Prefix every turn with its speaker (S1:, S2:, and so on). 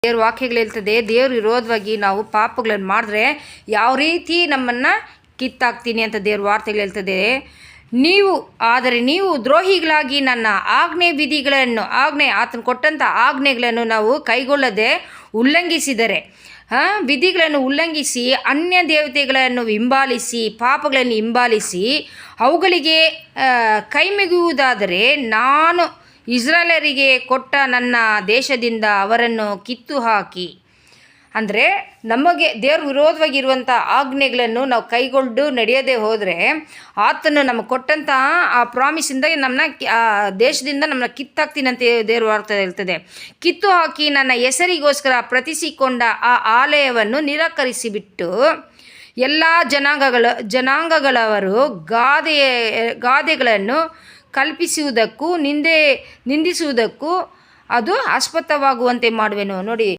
S1: ದೇವ್ರ ವಾಕ್ಯಗಳು ಹೇಳ್ತದೆ, ದೇವ್ರ ವಿರೋಧವಾಗಿ ನಾವು ಪಾಪಗಳನ್ನು ಮಾಡಿದ್ರೆ ಯಾವ ರೀತಿ ನಮ್ಮನ್ನು ಕಿತ್ತಾಕ್ತೀನಿ ಅಂತ ದೇವ್ರ ವಾರ್ತೆಗಳು ಹೇಳ್ತದೆ. ನೀವು ದ್ರೋಹಿಗಳಾಗಿ ನನ್ನ ಆತನು ಕೊಟ್ಟಂಥ ಆಜ್ಞೆಗಳನ್ನು ನಾವು ಕೈಗೊಳ್ಳದೆ ಉಲ್ಲಂಘಿಸಿದರೆ, ವಿಧಿಗಳನ್ನು ಉಲ್ಲಂಘಿಸಿ ಅನ್ಯ ದೇವತೆಗಳನ್ನು ಹಿಂಬಾಲಿಸಿ ಪಾಪಗಳನ್ನು ಹಿಂಬಾಲಿಸಿ ಅವುಗಳಿಗೆ ಕೈಮುಗಿಯುವುದಾದರೆ, ನಾನು ಇಸ್ರಾಯೇಲರಿಗೆ ಕೊಟ್ಟ ನನ್ನ ದೇಶದಿಂದ ಅವರನ್ನು ಕಿತ್ತು ಹಾಕಿ. ಅಂದರೆ ನಮಗೆ ದೇವ್ರ ವಿರೋಧವಾಗಿರುವಂಥ ಆಜ್ಞೆಗಳನ್ನು ನಾವು ಕೈಗೊಂಡು ನಡೆಯದೇ ಹೋದರೆ ಆತನು ನಮಗೆ ಕೊಟ್ಟಂಥ ಆ ಪ್ರಾಮಿಸಿಂದ ನಮ್ಮನ್ನ ದೇಶದಿಂದ ನಮ್ಮನ್ನ ಕಿತ್ತಾಕ್ತೀನಿ ಅಂತ ದೇವ್ರ ವಾರ್ತೆ ಹೇಳ್ತದೆ. ಕಿತ್ತು ಹಾಕಿ ನನ್ನ ಹೆಸರಿಗೋಸ್ಕರ ಪ್ರತಿಸಿಕೊಂಡ ಆ ಆಲಯವನ್ನು ನಿರಾಕರಿಸಿಬಿಟ್ಟು ಎಲ್ಲ ಜನಾಂಗಗಳವರು ಗಾದೆಗಳನ್ನು ಕಲ್ಪಿಸುವುದಕ್ಕೂ ನಿಂದಿಸುವುದಕ್ಕೂ ಅದು ಆಸ್ಪದವಾಗುವಂತೆ ಮಾಡುವೆನು. ನೋಡಿ.